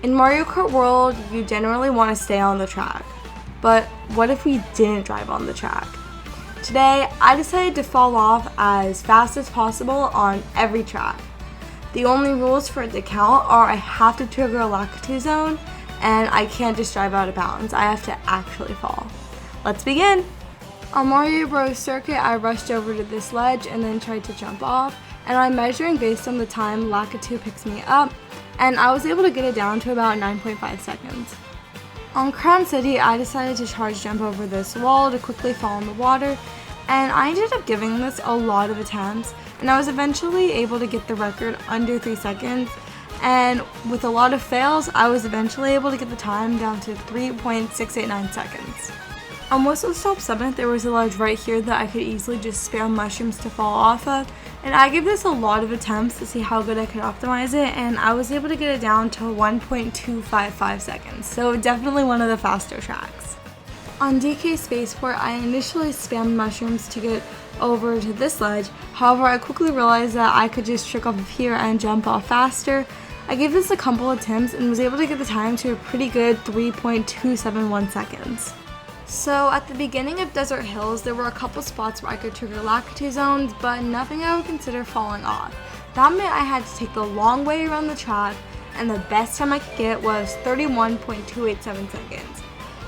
In Mario Kart World, you generally want to stay on the track, but what if we didn't drive on the track? Today, I decided to fall off as fast as possible on every track. The only rules for it to count are I have to trigger a Lakitu zone, and I can't just drive out of bounds. I have to actually fall. Let's begin! On Mario Bros. Circuit, I rushed over to this ledge and then tried to jump off, and I'm measuring based on the time Lakitu picks me up, and I was able to get it down to about 9.5 seconds. On Crown City, I decided to charge jump over this wall to quickly fall in the water, and I ended up giving this a lot of attempts, and I was eventually able to get the record under 3 seconds, and with a lot of fails, I was eventually able to get the time down to 3.689 seconds. On Whistlestop Summit, there was a ledge right here that I could easily just spam mushrooms to fall off of, and I gave this a lot of attempts to see how good I could optimize it, and I was able to get it down to 1.255 seconds, so definitely one of the faster tracks. On DK Spaceport, I initially spammed mushrooms to get over to this ledge, however I quickly realized that I could just trick off of here and jump off faster. I gave this a couple attempts and was able to get the time to a pretty good 3.271 seconds. So at the beginning of Desert Hills, there were a couple spots where I could trigger Lakitu zones, but nothing I would consider falling off. That meant I had to take the long way around the track, and the best time I could get was 31.287 seconds.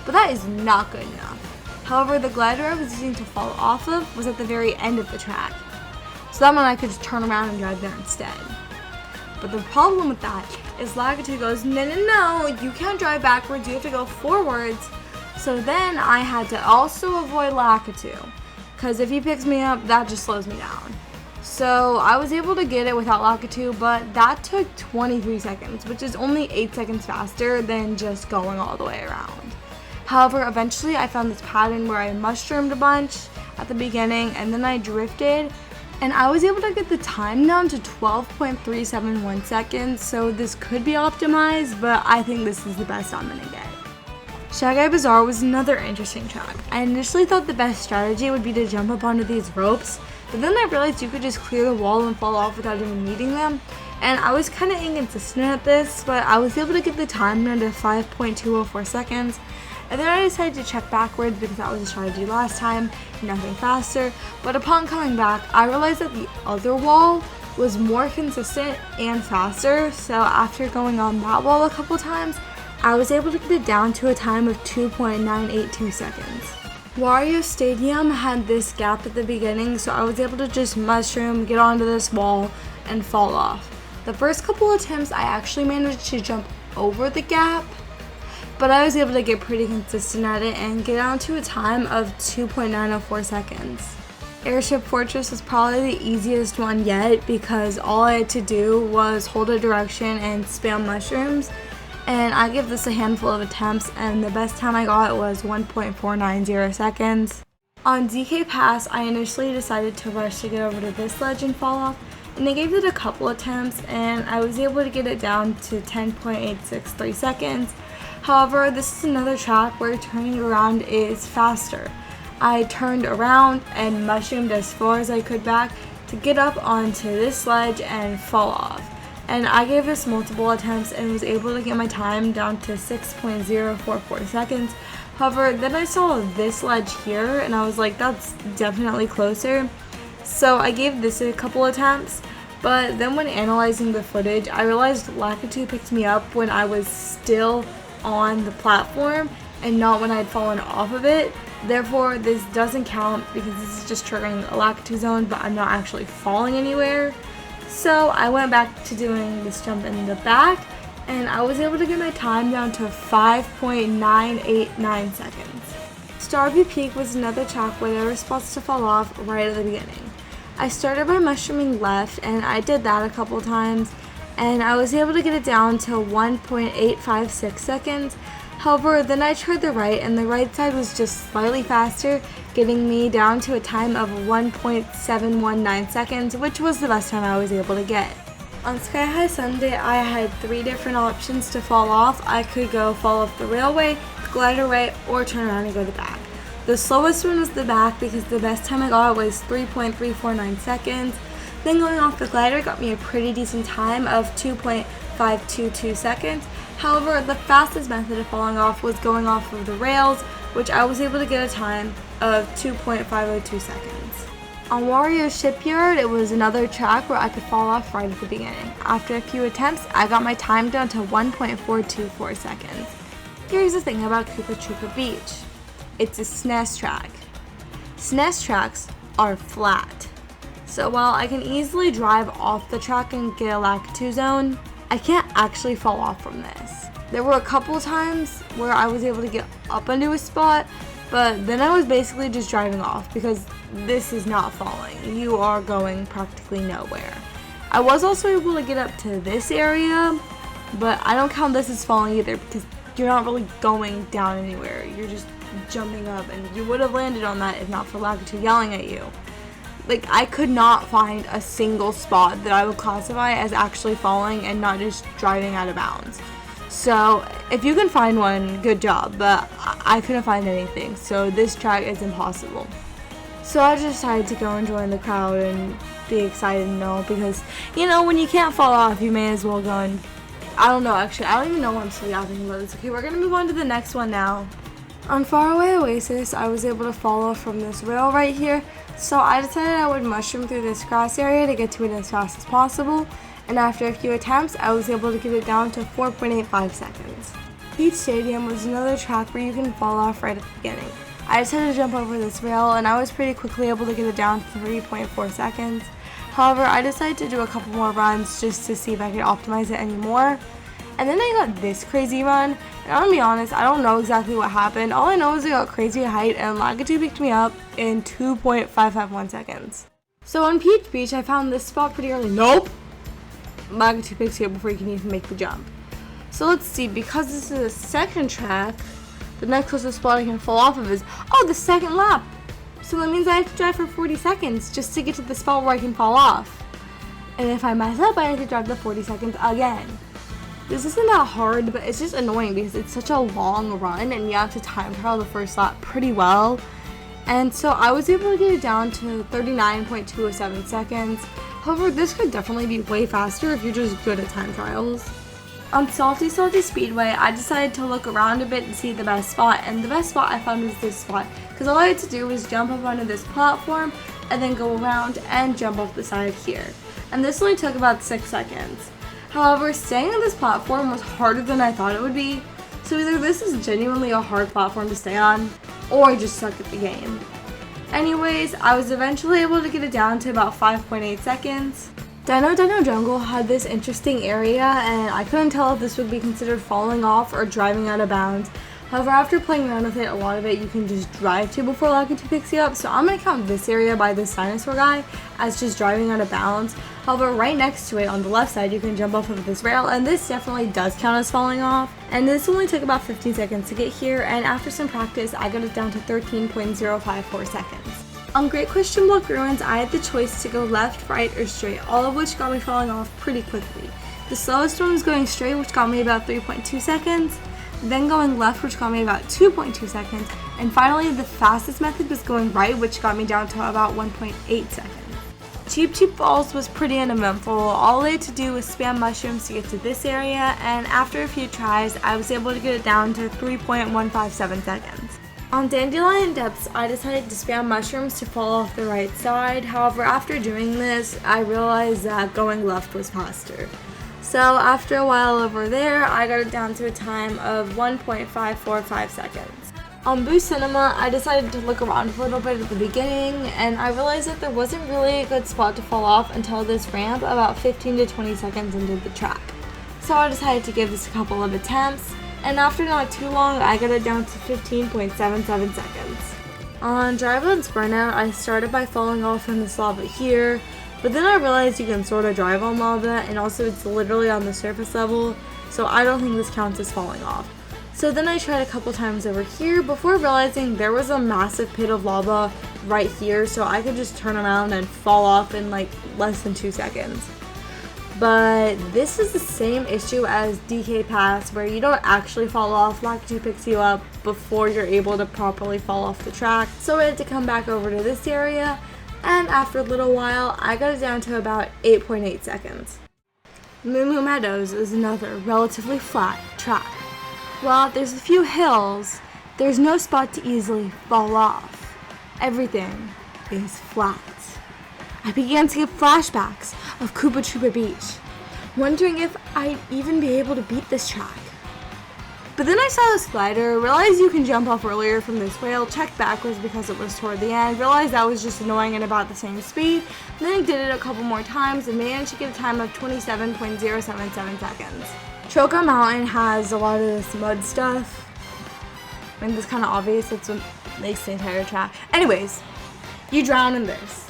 But that is not good enough. However, the glider I was using to fall off of was at the very end of the track, so that meant I could just turn around and drive there instead. But the problem with that is Lakitu goes, no, you can't drive backwards, you have to go forwards. So then I had to also avoid Lakitu, because if he picks me up, that just slows me down. So I was able to get it without Lakitu, but that took 23 seconds, which is only 8 seconds faster than just going all the way around. However, eventually I found this pattern where I mushroomed a bunch at the beginning, and then I drifted, and I was able to get the time down to 12.371 seconds, so this could be optimized, but I think this is the best I'm gonna get. Guy Bazaar was another interesting track. I initially thought the best strategy would be to jump up onto these ropes, but then I realized you could just clear the wall and fall off without even needing them, and I was kind of inconsistent at this, but I was able to get the time down to 5.204 seconds, and then I decided to check backwards because that was the strategy last time, nothing faster, but upon coming back, I realized that the other wall was more consistent and faster, so after going on that wall a couple times, I was able to get it down to a time of 2.982 seconds. Wario Stadium had this gap at the beginning, so I was able to just mushroom, get onto this wall, and fall off. The first couple attempts I actually managed to jump over the gap, but I was able to get pretty consistent at it and get down to a time of 2.904 seconds. Airship Fortress was probably the easiest one yet because all I had to do was hold a direction and spam mushrooms, and I give this a handful of attempts, and the best time I got was 1.490 seconds. On DK Pass, I initially decided to rush to get over to this ledge and fall off, and I gave it a couple attempts, and I was able to get it down to 10.863 seconds. However, this is another track where turning around is faster. I turned around and mushroomed as far as I could back to get up onto this ledge and fall off. And I gave this multiple attempts and was able to get my time down to 6.044 seconds. However, then I saw this ledge here and I was like, that's definitely closer. So I gave this a couple attempts, but then when analyzing the footage, I realized Lakitu picked me up when I was still on the platform and not when I had fallen off of it. Therefore, this doesn't count because this is just triggering a Lakitu zone, but I'm not actually falling anywhere. So I went back to doing this jump in the back, and I was able to get my time down to 5.989 seconds. Starview Peak was another track where there were spots to fall off right at the beginning. I started by mushrooming left, and I did that a couple times, and I was able to get it down to 1.856 seconds. However, then I tried the right, and the right side was just slightly faster, getting me down to a time of 1.719 seconds, which was the best time I was able to get. On Sky High Sundae, I had 3 different options to fall off. I could go fall off the railway, the gliderway, or turn around and go the back. The slowest one was the back because the best time I got was 3.349 seconds. Then going off the glider got me a pretty decent time of 2.522 seconds. However, the fastest method of falling off was going off of the rails, which I was able to get a time of 2.502 seconds. On Wario Shipyard, it was another track where I could fall off right at the beginning. After a few attempts, I got my time down to 1.424 seconds. Here's the thing about Troopa Beach. It's a SNES track. SNES tracks are flat. So while I can easily drive off the track and get a lap 2 zone, I can't actually fall off from this. There were a couple times where I was able to get up into a spot, but then I was basically just driving off because this is not falling. You are going practically nowhere. I was also able to get up to this area, but I don't count this as falling either because you're not really going down anywhere. You're just jumping up, and you would have landed on that if not for Lakitu yelling at you. Like, I could not find a single spot that I would classify as actually falling and not just driving out of bounds. So if you can find one, good job, but I couldn't find anything, so this track is impossible. So I just decided to go and join the crowd and be excited and all, because, you know, when you can't fall off, you may as well go and, I don't know, actually, I don't even know why I'm still yapping about this. Okay, we're going to move on to the next one now. On Faraway Oasis, I was able to fall off from this rail right here, so I decided I would mushroom through this grass area to get to it as fast as possible, and after a few attempts, I was able to get it down to 4.85 seconds. Beach Stadium was another track where you can fall off right at the beginning. I decided to jump over this rail, and I was pretty quickly able to get it down to 3.4 seconds. However, I decided to do a couple more runs just to see if I could optimize it anymore. And then I got this crazy run, and I'm gonna be honest, I don't know exactly what happened. All I know is I got crazy height, and Lakitu picked me up in 2.551 seconds. So on Peach Beach, I found this spot pretty early. Nope! Lakitu picks you up before you can even make the jump. So let's see, because this is a second track, the next closest spot I can fall off of is, the second lap. So that means I have to drive for 40 seconds just to get to the spot where I can fall off. And if I mess up, I have to drive the 40 seconds again. This isn't that hard, but it's just annoying because it's such a long run and you have to time trial the first lap pretty well. And so I was able to get it down to 39.207 seconds. However, this could definitely be way faster if you're just good at time trials. On Salty Speedway, I decided to look around a bit and see the best spot, and the best spot I found was this spot because all I had to do was jump up onto this platform and then go around and jump off the side here. And this only took about 6 seconds. However, staying on this platform was harder than I thought it would be, so either this is genuinely a hard platform to stay on, or I just suck at the game. Anyways, I was eventually able to get it down to about 5.8 seconds. Dino Jungle had this interesting area, and I couldn't tell if this would be considered falling off or driving out of bounds. However, after playing around with it, a lot of it you can just drive to before Lakitu picks you up, so I'm going to count this area by this dinosaur guy as just driving out of bounds. However, right next to it on the left side, you can jump off of this rail, and this definitely does count as falling off. And this only took about 15 seconds to get here, and after some practice, I got it down to 13.054 seconds. On Great Question Block Ruins, I had the choice to go left, right, or straight, all of which got me falling off pretty quickly. The slowest one was going straight, which got me about 3.2 seconds, then going left, which got me about 2.2 seconds, and finally the fastest method was going right, which got me down to about 1.8 seconds. Cheep Falls was pretty uneventful. All I had to do was spam mushrooms to get to this area, and after a few tries, I was able to get it down to 3.157 seconds. On Dandelion Depths, I decided to spam mushrooms to fall off the right side. However, after doing this, I realized that going left was faster. So after a while over there, I got it down to a time of 1.545 seconds. On Boo Cinema, I decided to look around for a little bit at the beginning, and I realized that there wasn't really a good spot to fall off until this ramp about 15 to 20 seconds into the track. So I decided to give this a couple of attempts, and after not too long, I got it down to 15.77 seconds. On Bones Burnout, I started by falling off in this lava here, but then I realized you can sort of drive on lava, and also it's literally on the surface level, so I don't think this counts as falling off. So then I tried a couple times over here before realizing there was a massive pit of lava right here, so I could just turn around and fall off in like less than 2 seconds. But this is the same issue as DK Pass, where you don't actually fall off. Lakitu picks you up before you're able to properly fall off the track. So I had to come back over to this area, and after a little while, I got it down to about 8.8 seconds. Moo Moo Meadows is another relatively flat track? Well, there's a few hills. There's no spot to easily fall off. Everything is flat. I began to get flashbacks of Koopa Troopa Beach, wondering if I'd even be able to beat this track. But then I saw the slider, realized you can jump off earlier from this rail, checked backwards because it was toward the end, realized that was just annoying at about the same speed, and then I did it a couple more times and managed to get a time of 27.077 seconds. Choco Mountain has a lot of this mud stuff. I mean, that's kind of obvious, that's what makes the entire track. Anyways, you drown in this.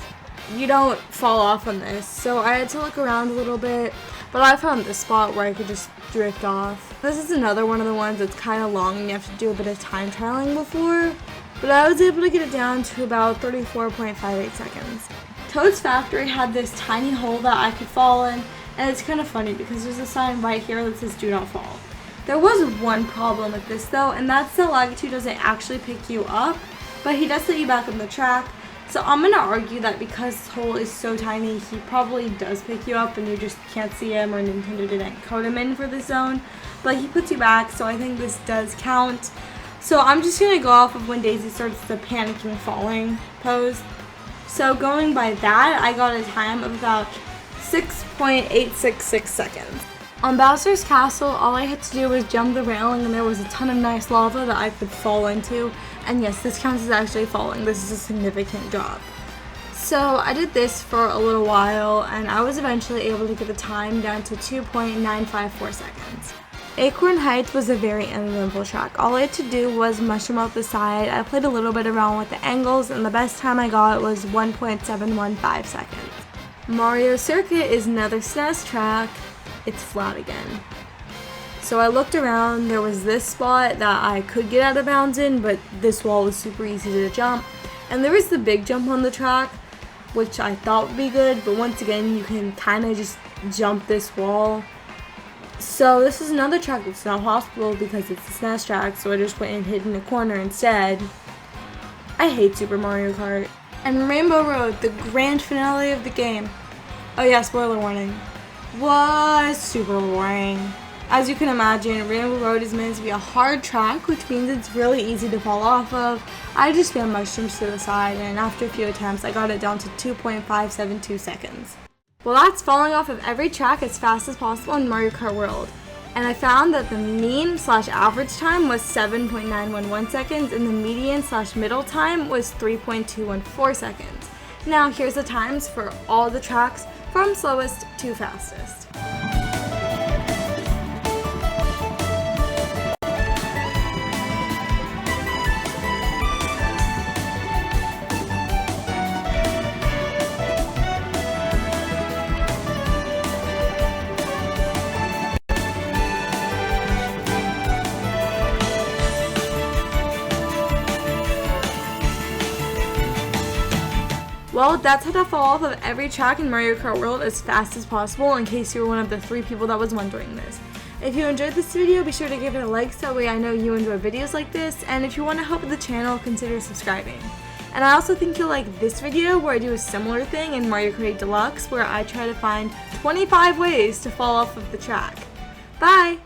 You don't fall off on this, so I had to look around a little bit, but I found this spot where I could just drift off. This is another one of the ones that's kind of long and you have to do a bit of time trialing before, but I was able to get it down to about 34.58 seconds. Toad's Factory had this tiny hole that I could fall in, and it's kind of funny because there's a sign right here that says do not fall. There was one problem with this though, and that's the Lagartoo doesn't actually pick you up, but he does set you back on the track. So I'm going to argue that because this hole is so tiny, he probably does pick you up and you just can't see him, or Nintendo didn't code him in for this zone. But he puts you back, so I think this does count. So I'm just going to go off of when Daisy starts the panicking falling pose. So going by that, I got a time of about 6.866 seconds. On Bowser's Castle, all I had to do was jump the railing and there was a ton of nice lava that I could fall into. And yes, this counts as actually falling. This is a significant drop. So I did this for a little while and I was eventually able to get the time down to 2.954 seconds. Acorn Heights was a very uneventful track. All I had to do was mushroom up the side. I played a little bit around with the angles and the best time I got was 1.715 seconds. Mario Circuit is another SNES track. It's flat again. So I looked around, there was this spot that I could get out of bounds in, but this wall was super easy to jump. And there was the big jump on the track, which I thought would be good, but once again, you can kind of just jump this wall. So this is another track that's not possible because it's a SNES track, so I just went and hid in a corner instead. I hate Super Mario Kart. And Rainbow Road, the grand finale of the game. Oh yeah, spoiler warning. Was super boring. As you can imagine, Rainbow Road is meant to be a hard track, which means it's really easy to fall off of. I just spam mushrooms to the side, and after a few attempts, I got it down to 2.572 seconds. Well, that's falling off of every track as fast as possible in Mario Kart World. And I found that the mean/average time was 7.911 seconds, and the median/middle time was 3.214 seconds. Now, here's the times for all the tracks from slowest to fastest. Well, that's how to fall off of every track in Mario Kart World as fast as possible, in case you were one of the 3 people that was wondering this. If you enjoyed this video, be sure to give it a like so that way I know you enjoy videos like this, and if you want to help the channel, consider subscribing. And I also think you'll like this video where I do a similar thing in Mario Kart 8 Deluxe where I try to find 25 ways to fall off of the track. Bye!